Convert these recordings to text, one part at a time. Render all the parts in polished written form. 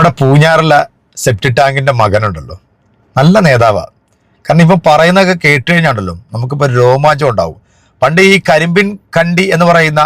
നമ്മുടെ പൂഞ്ഞാറുള്ള സെപ്റ്റി ടാങ്കിന്റെ മകനുണ്ടല്ലോ, നല്ല നേതാവാണ്. കാരണം ഇപ്പം പറയുന്നതൊക്കെ കേട്ട് കഴിഞ്ഞാണ്ടല്ലോ നമുക്കിപ്പോൾ രോമാഞ്ചം ഉണ്ടാവും. പണ്ട് ഈ കരിമ്പിൻ കണ്ടി എന്ന് പറയുന്ന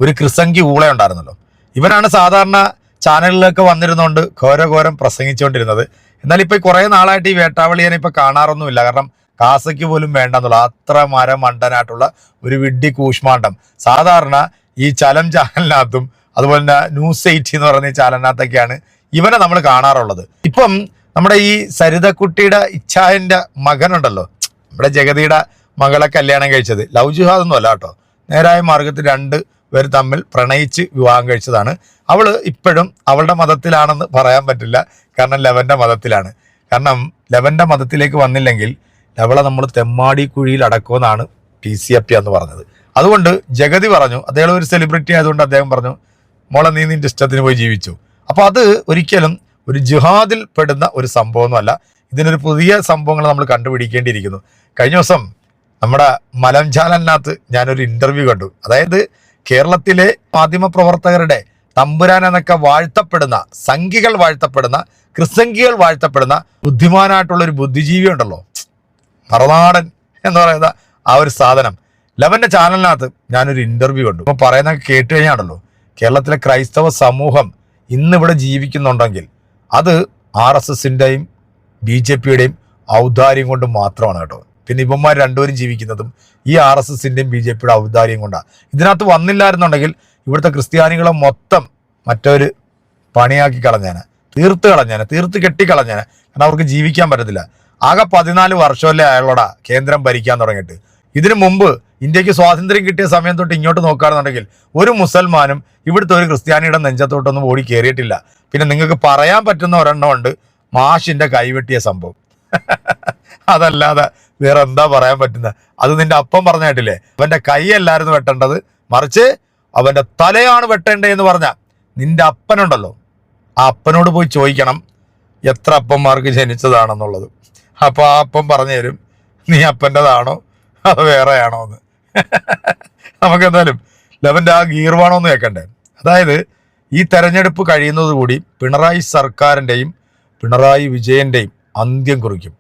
ഒരു ക്രിസംഗി ഊള ഉണ്ടായിരുന്നല്ലോ, ഇവനാണ് സാധാരണ ചാനലിലൊക്കെ വന്നിരുന്നുകൊണ്ട് ഘോരഘോരം പ്രസംഗിച്ചുകൊണ്ടിരുന്നത്. എന്നാൽ ഇപ്പൊ കുറേ നാളായിട്ട് ഈ വേട്ടാവളിയെ ഇപ്പൊ കാണാറൊന്നുമില്ല. കാരണം കാസയ്ക്ക് പോലും വേണ്ടെന്നുള്ള അത്ര മരമണ്ടനായിട്ടുള്ള ഒരു വിഡ്ഢി കൂഷ്മാണ്ഡം സാധാരണ ഈ ചലം ചാനലിനകത്തും അതുപോലെ തന്നെ ന്യൂസ് 8 എന്ന് പറയുന്ന ഈ ചാനലിനകത്തൊക്കെയാണ് ഇവനെ നമ്മൾ കാണാറുള്ളത്. ഇപ്പം നമ്മുടെ ഈ സരിതക്കുട്ടിയുടെ ഇച്ഛായന്റെ മകനുണ്ടല്ലോ, നമ്മുടെ ജഗതിയുടെ മകളെ കല്യാണം കഴിച്ചത് ലവ് ജിഹാദൊന്നും അല്ല കേട്ടോ, നേരായ മാർഗത്തിൽ 2 പേർ തമ്മിൽ പ്രണയിച്ച് വിവാഹം കഴിച്ചതാണ്. അവള് ഇപ്പോഴും അവളുടെ മതത്തിലാണെന്ന് പറയാൻ പറ്റില്ല, കാരണം ലവന്റെ മതത്തിലാണ്. കാരണം ലവന്റെ മതത്തിലേക്ക് വന്നില്ലെങ്കിൽ ലവളെ നമ്മൾ തെമ്മാടി കുഴിയിൽ അടക്കുമെന്നാണ് PCFP എന്ന് പറഞ്ഞത്. അതുകൊണ്ട് ജഗതി പറഞ്ഞു, അദ്ദേഹം ഒരു സെലിബ്രിറ്റി ആയതുകൊണ്ട് അദ്ദേഹം പറഞ്ഞു, മോളെ നീ നിന്റെ ഇഷ്ടത്തിന് പോയി ജീവിച്ചു. അപ്പൊ അത് ഒരിക്കലും ഒരു ജിഹാദിൽ പെടുന്ന ഒരു സംഭവമൊന്നുമല്ല. ഇതിനൊരു പുതിയ സംഭവങ്ങൾ നമ്മൾ കണ്ടുപിടിക്കേണ്ടിയിരിക്കുന്നു. കഴിഞ്ഞ ദിവസം നമ്മുടെ മലം ചാനലിനകത്ത് ഞാനൊരു ഇന്റർവ്യൂ കണ്ടു. അതായത് കേരളത്തിലെ മാധ്യമപ്രവർത്തകരുടെ തമ്പുരാൻ എന്നൊക്കെ വാഴ്ത്തപ്പെടുന്ന, സംഘികൾ വാഴ്ത്തപ്പെടുന്ന, ക്രിസംഖികൾ വാഴ്ത്തപ്പെടുന്ന ബുദ്ധിമാനായിട്ടുള്ള ഒരു ബുദ്ധിജീവി ഉണ്ടല്ലോ, മറുനാടൻ എന്ന് പറയുന്ന ആ ഒരു സാധനം. ലവന്റെ ചാനലിനകത്ത് ഞാനൊരു ഇന്റർവ്യൂ കണ്ടു. അപ്പൊ പറയുന്നതൊക്കെ കേട്ട് കഴിഞ്ഞാണല്ലോ, കേരളത്തിലെ ക്രൈസ്തവ സമൂഹം ഇന്നിവിടെ ജീവിക്കുന്നുണ്ടെങ്കിൽ അത് RSSന്റെയും BJPയുടെയും ഔദാര്യം കൊണ്ട് മാത്രമാണ് കേട്ടോ. പിന്നെ ഇവന്മാർ രണ്ടുപേരും ജീവിക്കുന്നതും ഈ RSSന്റെയും BJPയുടെ ഔദാര്യം കൊണ്ടാണ്. ഇതിനകത്ത് വന്നില്ലായിരുന്നുണ്ടെങ്കിൽ ഇവിടുത്തെ ക്രിസ്ത്യാനികളെ മൊത്തം മറ്റൊരു പണിയാക്കി കളഞ്ഞാന്, തീർത്ത് കെട്ടിക്കളഞ്ഞാന്. കാരണം അവർക്ക് ജീവിക്കാൻ പറ്റത്തില്ല. ആകെ 14 വർഷമല്ലേ അയാളോടാ കേന്ദ്രം ഭരിക്കാൻ തുടങ്ങിയിട്ട്. ഇതിനു മുമ്പ് ഇന്ത്യക്ക് സ്വാതന്ത്ര്യം കിട്ടിയ സമയം തൊട്ട് ഇങ്ങോട്ട് നോക്കുകയാണെന്നുണ്ടെങ്കിൽ ഒരു മുസൽമാനും ഇവിടുത്തെ ഒരു ക്രിസ്ത്യാനിയുടെ നെഞ്ചത്തോട്ടൊന്നും ഓടി കയറിയിട്ടില്ല. പിന്നെ നിങ്ങൾക്ക് പറയാൻ പറ്റുന്ന ഒരെണ്ണമുണ്ട്, മാഷിന്റെ കൈവെട്ടിയ സംഭവം. അതല്ലാതെ വേറെ എന്താ പറയാൻ പറ്റുന്നത്? അത് നിന്റെ അപ്പം പറഞ്ഞായിട്ടില്ലേ, അവന്റെ കൈയല്ലായിരുന്നു വെട്ടേണ്ടത്, മറിച്ച് അവന്റെ തലയാണ് വെട്ടേണ്ടത് എന്ന് പറഞ്ഞ നിന്റെ അപ്പനുണ്ടല്ലോ, ആ അപ്പനോട് പോയി ചോദിക്കണം എത്ര അപ്പന്മാർക്ക് ജനിച്ചതാണെന്നുള്ളത്. അപ്പൊ ആ അപ്പം പറഞ്ഞു തരും നീ അപ്പൻ്റെതാണോ അത് വേറെയാണോ എന്ന്. നമുക്ക് എന്തായാലും ലവന്റെ ആ ഗീർവാണോന്ന് കേൾക്കണ്ടേ. അതായത് ഈ തെരഞ്ഞെടുപ്പ് കഴിയുന്നതുകൂടി പിണറായി സർക്കാരിൻ്റെയും പിണറായി വിജയന്റെയും അന്ത്യം കുറിക്കും.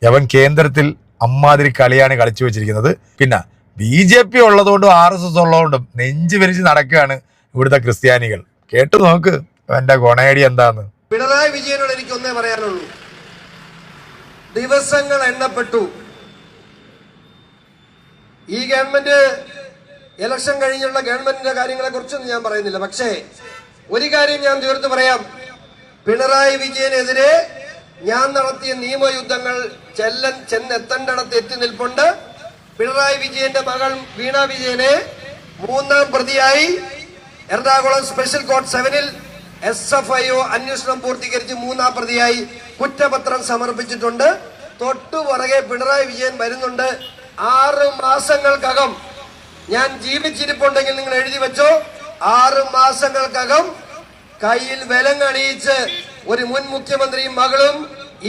യവൻ കേന്ദ്രത്തിൽ അമ്മാതിരി കളിയാണ് കളിച്ചു വെച്ചിരിക്കുന്നത്. പിന്നെ BJP ഉള്ളതുകൊണ്ടും RSS ഉള്ളതുകൊണ്ടും നെഞ്ചു വിരിച്ച് നടക്കുകയാണ് ഇവിടുത്തെ ക്രിസ്ത്യാനികൾ. കേട്ടു നോക്ക് എന്റെ ഗുണയടി എന്താന്ന്. പിണറായി വിജയനോട് എനിക്ക് ഒന്നേ പറയാനുള്ളൂ, ദിവസങ്ങൾ എണ്ണപ്പെട്ടു. ഈ ഗവൺമെന്റ് ഇലക്ഷൻ കഴിഞ്ഞുള്ള ഗവൺമെന്റിന്റെ കാര്യങ്ങളെ കുറിച്ചൊന്നും ഞാൻ പറയുന്നില്ല. പക്ഷേ ഒരു കാര്യം ഞാൻ തീർത്ത് പറയാം, പിണറായി വിജയനെതിരെ ഞാൻ നടത്തിയ നിയമയുദ്ധങ്ങൾ ചെന്നെത്തേണ്ടിടത്ത് എത്തി നിൽപ്പുണ്ട്. പിണറായി വിജയന്റെ മകൾ വീണ വിജയനെ 3ാം പ്രതിയായി എറണാകുളം സ്പെഷ്യൽ കോർട്ട് 7ൽ SFIO അന്വേഷണം പൂർത്തീകരിച്ച് 3ാം പ്രതിയായി കുറ്റപത്രം സമർപ്പിച്ചിട്ടുണ്ട്. തൊട്ടു പുറകെ പിണറായി വിജയൻ വരുന്നുണ്ട്. 6 മാസങ്ങൾക്കകം, ഞാൻ ജീവിച്ചിരിപ്പുണ്ടെങ്കിൽ നിങ്ങൾ എഴുതി വെച്ചോ, 6 മാസങ്ങൾക്കകം കയ്യിൽ വിലങ്ങണിയിച്ച് ഒരു മുൻ മുഖ്യമന്ത്രിയും മകളും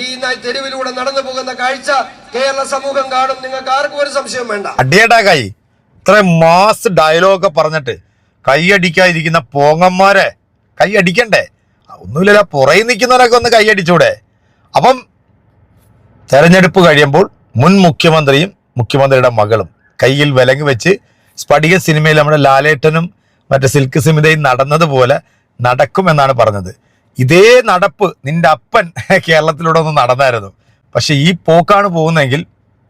ഈ തെരുവിലൂടെ നടന്നു പോകുന്ന കാഴ്ച കേരള സമൂഹം കാണും. നിങ്ങൾക്ക് ആർക്കും ഒരു സംശയം വേണ്ട. അടിയടാ കൈ, ഇത്ര മാസ് ഡയലോഗ് പറഞ്ഞിട്ട് കൈയടിക്കാതിരിക്കുന്ന പോങ്ങന്മാരെ കൈയടിക്കണ്ടേ? ഒന്നുമില്ല, പുറകെ നിൽക്കുന്നവരൊക്കെ ഒന്ന് കൈയടിച്ചൂടെ? അപ്പം തെരഞ്ഞെടുപ്പ് കഴിയുമ്പോൾ മുൻ മുഖ്യമന്ത്രിയും മുഖ്യമന്ത്രിയുടെ മകളും കയ്യിൽ വിലങ്ങ് വെച്ച് സ്ഫടിക സിനിമയിൽ നമ്മുടെ ലാലേട്ടനും മറ്റേ സിൽക്ക് സിമിതയും നടന്നതുപോലെ നടക്കുമെന്നാണ് പറഞ്ഞത്. ഇതേ നടപ്പ് നിന്റെ അപ്പൻ കേരളത്തിലൂടെ ഒന്ന് നടന്നായിരുന്നു. പക്ഷെ ഈ പോക്കാണ് പോകുന്നതെങ്കിൽ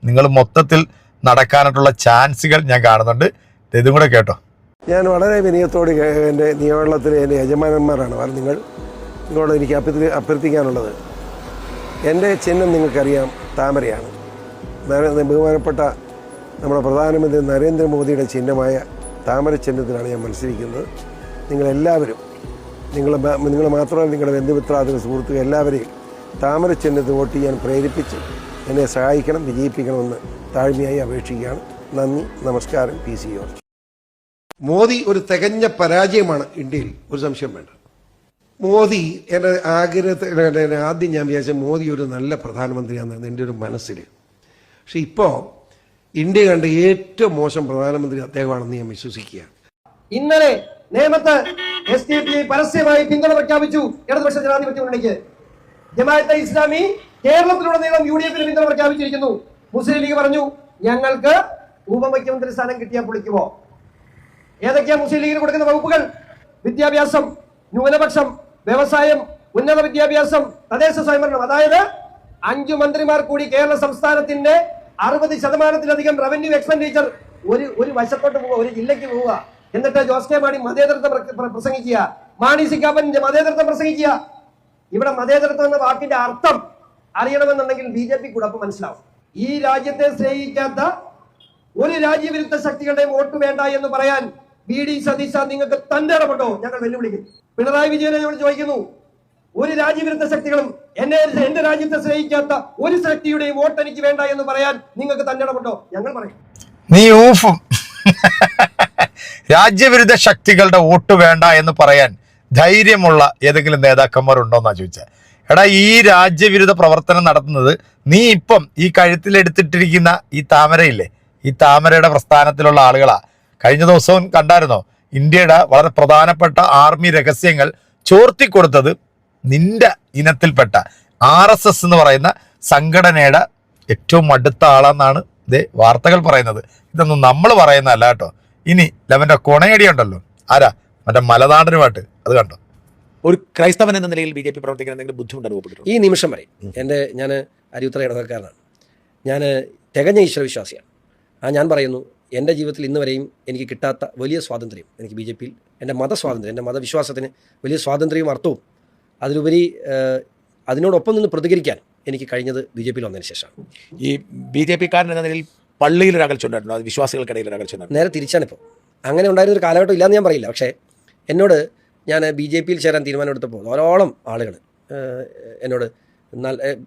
നിങ്ങൾ മൊത്തത്തിൽ നടക്കാനായിട്ടുള്ള ചാൻസുകൾ ഞാൻ കാണുന്നുണ്ട്. ഇതും കൂടെ കേട്ടോ. ഞാൻ വളരെ വിനയത്തോട് എൻ്റെ നിയമവെള്ളത്തിലെ എൻ്റെ യജമാനന്മാരാണ്. നിങ്ങളോട് എനിക്ക് അഭ്യർത്ഥിക്കാനുള്ളത്, എൻ്റെ ചിഹ്നം നിങ്ങൾക്കറിയാം, താമരയാണ്. ബഹുമാനപ്പെട്ട നമ്മുടെ പ്രധാനമന്ത്രി നരേന്ദ്രമോദിയുടെ ചിഹ്നമായ താമര ചിഹ്നത്തിലാണ് ഞാൻ മത്സരിക്കുന്നത്. നിങ്ങളെല്ലാവരും, നിങ്ങൾ മാത്രമല്ല നിങ്ങളുടെ ബന്ധുമിത്രാദികൾ, സുഹൃത്തുക്കൾ എല്ലാവരെയും താമര ചിഹ്നത്തിൽ വോട്ട് ചെയ്യാൻ പ്രേരിപ്പിച്ച് എന്നെ സഹായിക്കണം, വിജയിപ്പിക്കണമെന്ന് താഴ്മയായി അപേക്ഷിക്കുകയാണ്. നന്ദി, നമസ്കാരം. PC George. മോദി ഒരു തികഞ്ഞ പരാജയമാണ് ഇന്ത്യയിൽ, ഒരു സംശയം വേണ്ട. മോദി എൻ്റെ ആഗ്രഹത്തിൽ ആദ്യം ഞാൻ വിചാരിച്ച മോദി ഒരു നല്ല പ്രധാനമന്ത്രിയാണെന്നാണ് എൻ്റെ ഒരു മനസ്സിൽ. പക്ഷെ ഇപ്പോൾ ഇന്ത്യ കണ്ട ഏറ്റവും മോശം പ്രധാനമന്ത്രി അദ്ദേഹമാണെന്ന് ഞാൻ വിശ്വസിക്കുകയാണ്. ഇന്നലെ നേമത്ത് SDPI പരസ്യമായി പിന്തുണ പ്രഖ്യാപിച്ചു ഇടതുപക്ഷ ജനാധിപത്യ മുന്നണിക്ക്. ജമാഅത്തെ ഇസ്ലാമി കേരളത്തിലുടനീളം UDF പിന്തുണ പ്രഖ്യാപിച്ചിരിക്കുന്നു. മുസ്ലിം ലീഗ് പറഞ്ഞു ഞങ്ങൾക്ക് ഉപമുഖ്യമന്ത്രി സ്ഥാനം കിട്ടിയാൽ പൊളിക്കുമോ? ഏതൊക്കെയാ മുസ്ലിം ലീഗിന് കൊടുക്കുന്ന വകുപ്പുകൾ? വിദ്യാഭ്യാസം, ന്യൂനപക്ഷം, വ്യവസായം, ഉന്നത വിദ്യാഭ്യാസം, തദ്ദേശ സ്വയംഭരണം. അതായത് 5 മന്ത്രിമാർ കൂടി കേരള സംസ്ഥാനത്തിന്റെ 60% റവന്യൂ എക്സ്പെൻഡിച്ചർ ഒരു വശത്തോട്ട് പോവുക, ഒരു ജില്ലയ്ക്ക് പോവുക. എന്നിട്ട് ജോസ് കെ മാണി മതേതരത്വം പ്രസംഗിക്കുക, മാണി സി കാപ്പൻ മതേതരത്വം പ്രസംഗിക്കുക. ഇവിടെ മതേതരത്വം എന്ന വാക്കിന്റെ അർത്ഥം അറിയണമെന്നുണ്ടെങ്കിൽ BJP കൂടെ അപ്പൊ മനസ്സിലാവും. ഈ രാജ്യത്തെ സ്നേഹിക്കാത്ത ഒരു രാജ്യവിരുദ്ധ ശക്തികളുടെയും വോട്ട് വേണ്ട എന്ന് പറയാൻ VD സതീശ നിങ്ങൾക്ക് തന്റെ ഇടപെട്ടോ? ഞങ്ങൾ വെല്ലുവിളിക്കുന്നു. പിണറായി വിജയനെ ഞങ്ങൾ ചോദിക്കുന്നു, ഒരു രാജ്യവിരുദ്ധ ശക്തികളും എന്റെ രാജ്യത്തെ സ്നേഹിക്കാത്ത ഒരു ശക്തിയുടെയും വോട്ട് എനിക്ക് വേണ്ട എന്ന് പറയാൻ നിങ്ങൾക്ക് തന്റെ ഇടപെട്ടോ? ഞങ്ങൾ പറയും. നീ ഊഫും രാജ്യവിരുദ്ധ ശക്തികളുടെ വോട്ട് വേണ്ട എന്ന് പറയാൻ ധൈര്യമുള്ള ഏതെങ്കിലും നേതാക്കന്മാരുണ്ടോന്നാ ചോദിച്ചത്. എടാ, ഈ രാജ്യവിരുദ്ധ പ്രവർത്തനം നടത്തുന്നത് നീ ഇപ്പം ഈ കഴുത്തിലെടുത്തിട്ടിരിക്കുന്ന ഈ താമരയില്ലേ, ഈ താമരയുടെ പ്രസ്ഥാനത്തിലുള്ള ആളുകളാ. കഴിഞ്ഞ ദിവസവും കണ്ടായിരുന്നോ, ഇന്ത്യയുടെ വളരെ പ്രധാനപ്പെട്ട ആർമി രഹസ്യങ്ങൾ ചോർത്തിക്കൊടുത്തത് നിന്റെ ഇനത്തിൽപ്പെട്ട RSS എന്ന് പറയുന്ന സംഘടനയുടെ ഏറ്റവും അടുത്ത ആളെന്നാണ് ഇതേ വാർത്തകൾ പറയുന്നത്. ഇതൊന്നും നമ്മൾ പറയുന്നതല്ല കേട്ടോ. ഇനി ലവന്റെ കൊണയടി ഉണ്ടല്ലോ, ആരാ, മറ്റേ മലനാടനുമായിട്ട്, അത് കണ്ടോ? ഒരു ക്രൈസ്തവൻ എന്ന നിലയിൽ BJP പ്രവർത്തിക്കാൻ എന്തെങ്കിലും ബുദ്ധിമുട്ട് അനുഭവപ്പെട്ടിട്ടുണ്ട്? ഈ നിമിഷം വരെ ഞാൻ അരിയുത്തറ ഇടവക്കാരനാണ്. ഞാൻ തികഞ്ഞ ഈശ്വരവിശ്വാസിയാണ്. ഞാൻ പറയുന്നു, എൻ്റെ ജീവിതത്തിൽ ഇന്ന് വരെയും എനിക്ക് കിട്ടാത്ത വലിയ സ്വാതന്ത്ര്യം എനിക്ക് BJPയിൽ, എൻ്റെ മതസ്വാതന്ത്ര്യം, എൻ്റെ മതവിശ്വാസത്തിന് വലിയ സ്വാതന്ത്ര്യവും അർത്ഥവും, അതിലുപരി അതിനോടൊപ്പം നിന്ന് പ്രതികരിക്കാൻ എനിക്ക് കഴിഞ്ഞത് BJPയിൽ വന്നതിന് ശേഷമാണ്. ഈ BJPക്കാരൻ എന്ന നിലയിൽ പള്ളിയിലൊരു അകൽച്ചുണ്ടായിരുന്നു, അത് വിശ്വാസികൾക്കിടയിൽ ഒരു അകൽച്ചുണ്ടായിരുന്നു. നേരെ തിരിച്ചാണിപ്പോൾ. അങ്ങനെ ഉണ്ടായിരുന്നൊരു കാലഘട്ടം ഇല്ലയെന്ന് ഞാൻ പറയില്ല. പക്ഷേ എന്നോട് ഞാൻ BJPയിൽ ചേരാൻ തീരുമാനമെടുത്തപ്പോൾ ധാരാളം ആളുകൾ എന്നോട്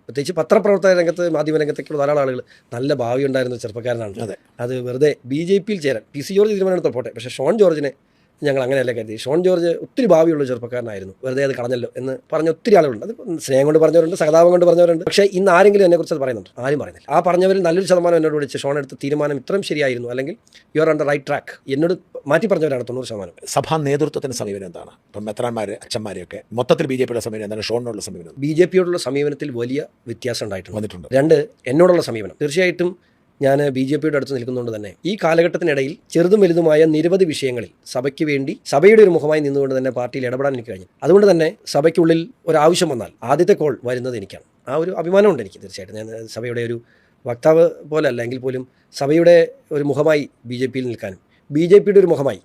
പ്രത്യേകിച്ച് പത്രപ്രവർത്തന രംഗത്ത്, മാധ്യമ രംഗത്തേക്കുള്ള ധാരാളം ആളുകൾ നല്ല ഭാവി ഉണ്ടായിരുന്ന ചെറുപ്പക്കാരനാണ്. അത് വെറുതെ BJPയിൽ ചേരാൻ PC ജോർജ് തീരുമാനമെടുത്ത പോട്ടെ, പക്ഷേ ഷോൺ ജോർജിനെ ഞങ്ങൾ അങ്ങനെയല്ല കരുതി. ഷോൺ ജോർജ് ഒത്തിരി ഭാവിയുള്ള ചെറുപ്പക്കാരനായിരുന്നു, വെറുതെ അത് കളഞ്ഞല്ലോ എന്ന് പറഞ്ഞ ഒത്തിരി ആളുകളുണ്ട്. അത് സ്നേഹം കൊണ്ട് പറഞ്ഞവരുണ്ട്, സഹതാപം കൊണ്ട് പറഞ്ഞവരുണ്ട്. പക്ഷേ ഇന്ന് ആരെങ്കിലും എന്നെക്കുറിച്ച് അത് പറയുന്നുണ്ട്? ആരും പറയുന്നില്ല. ആ പറഞ്ഞവരിൽ നല്ലൊരു ശതമാനം എന്നോട് വിളിച്ച് ഷോൺ എടുത്ത തീരുമാനം ഇത്രയും ശരിയായിരുന്നു, അല്ലെങ്കിൽ you are on the right track എന്നോട് മാറ്റി പറഞ്ഞവരാണ് 90%. സഭാ നേതൃത്വത്തിന്റെ സമീപനം എന്താണ്? ഇപ്പം മെത്രാന്മാർ, അച്ഛന്മാരെയൊക്കെ മൊത്തത്തിൽ BJPയുടെ സമീപനം എന്താണ്? ഷോണിനോടുള്ള സമീപനം? BJPയോടുള്ള സമീപനത്തിൽ വലിയ വ്യത്യാസം ഉണ്ടായിട്ടുണ്ട്. 2, എന്നോടുള്ള സമീപനം. തീർച്ചയായിട്ടും ഞാൻ BJPയുടെ അടുത്ത് നിൽക്കുന്നതുകൊണ്ട് തന്നെ ഈ കാലഘട്ടത്തിനിടയിൽ ചെറുതും വലുതുമായ നിരവധി വിഷയങ്ങളിൽ സഭയ്ക്ക് വേണ്ടി സഭയുടെ ഒരു മുഖമായി നിന്നുകൊണ്ട് തന്നെ പാർട്ടിയിൽ ഇടപെടാൻ എനിക്ക് കഴിഞ്ഞു. അതുകൊണ്ട് തന്നെ സഭയ്ക്കുള്ളിൽ ഒരാവശ്യം വന്നാൽ ആദ്യത്തെ കോൾ വരുന്നത് എനിക്കാണ്. ആ ഒരു അഭിമാനമുണ്ട് എനിക്ക്. തീർച്ചയായിട്ടും ഞാൻ സഭയുടെ ഒരു വക്താവ് പോലെ അല്ല എങ്കിൽ പോലും സഭയുടെ ഒരു മുഖമായി BJPയിൽ നിൽക്കാനും BJPയുടെ ഒരു മുഖമായി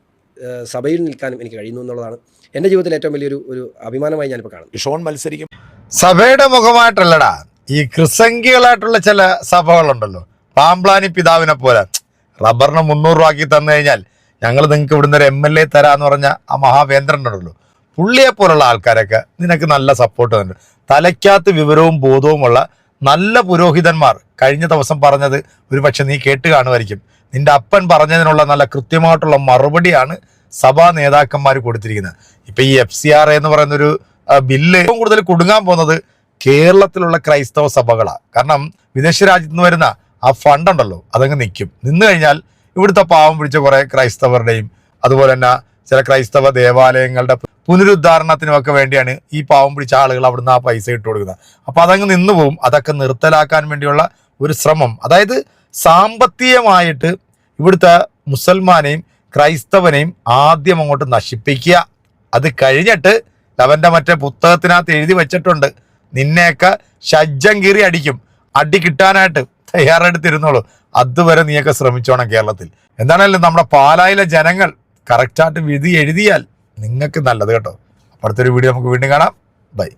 സഭയിൽ നിൽക്കാനും എനിക്ക് കഴിയുന്നു എന്നുള്ളതാണ് എൻ്റെ ജീവിതത്തിൽ ഏറ്റവും വലിയൊരു അഭിമാനമായി ഞാനിപ്പോൾ കാണുന്നു. ഷോൺ മത്സരിക്കും സഭയുടെ മുഖമായിട്ടല്ലടാ, ഈ ക്രിസംഖികളായിട്ടുള്ള ചില സഭകളുണ്ടല്ലോ, പാമ്പ്ലാനി പിതാവിനെ പോലെ റബ്ബറിന് 300 രൂപയാക്കി തന്നു കഴിഞ്ഞാൽ ഞങ്ങൾ നിങ്ങൾക്ക് ഇവിടുന്ന് ഒരു MLA തരാന്ന് പറഞ്ഞ ആ മഹാവേന്ദ്രൻ ഉണ്ടല്ലോ, പുള്ളിയെ പോലുള്ള ആൾക്കാരൊക്കെ നിനക്ക് നല്ല സപ്പോർട്ട് ഉണ്ട്. തലയ്ക്കകത്ത് വിവരവും ബോധവുമുള്ള നല്ല പുരോഹിതന്മാർ കഴിഞ്ഞ ദിവസം പറഞ്ഞത് ഒരു പക്ഷെ നീ കേട്ട് കാണുമായിരിക്കും. നിന്റെ അപ്പൻ പറഞ്ഞതിനുള്ള നല്ല കൃത്യമായിട്ടുള്ള മറുപടിയാണ് സഭാ നേതാക്കന്മാർ കൊടുത്തിരിക്കുന്നത്. ഇപ്പൊ ഈ FCRA എന്ന് പറയുന്നൊരു ബില്ല് ഏറ്റവും കൂടുതൽ കുടുങ്ങാൻ പോകുന്നത് കേരളത്തിലുള്ള ക്രൈസ്തവ സഭകളാണ്. കാരണം വിദേശ രാജ്യത്ത് നിന്ന് വരുന്ന ആ ഫണ്ട് ഉണ്ടല്ലോ, അതങ്ങ് നിന്ന് കഴിഞ്ഞാൽ ഇവിടുത്തെ പാവം പിടിച്ച കുറെ ക്രൈസ്തവരുടെയും അതുപോലെ തന്നെ ചില ക്രൈസ്തവ ദേവാലയങ്ങളുടെ പുനരുദ്ധാരണത്തിനുമൊക്കെ വേണ്ടിയാണ് ഈ പാവം പിടിച്ച ആളുകൾ അവിടുന്ന് ആ പൈസ ഇട്ട് കൊടുക്കുന്നത്. അപ്പൊ അതങ്ങ് നിന്നു പോവും. അതൊക്കെ നിർത്തലാക്കാൻ വേണ്ടിയുള്ള ഒരു ശ്രമം, അതായത് സാമ്പത്തികമായിട്ട് ഇവിടുത്തെ മുസൽമാനെയും ക്രൈസ്തവനെയും ആദ്യം അങ്ങോട്ട് നശിപ്പിക്കുക. അത് കഴിഞ്ഞിട്ട് അവന്റെ മറ്റേ പുസ്തകത്തിനകത്ത് എഴുതി വെച്ചിട്ടുണ്ട്, നിന്നെയൊക്കെ ഷജ്ജം കീറി അടിക്കും, അടി കിട്ടാനായിട്ട് തയ്യാറെടുത്തിരുന്നോളൂ. അതുവരെ നീയൊക്കെ ശ്രമിച്ചോണം കേരളത്തിൽ. എന്താണേലും നമ്മുടെ പാലായിലെ ജനങ്ങൾ കറക്റ്റായിട്ട് വിധി എഴുതിയാൽ നിങ്ങൾക്ക് നല്ലത് കേട്ടോ. അടുത്തൊരു വീഡിയോ നമുക്ക് വീണ്ടും കാണാം. ബൈ.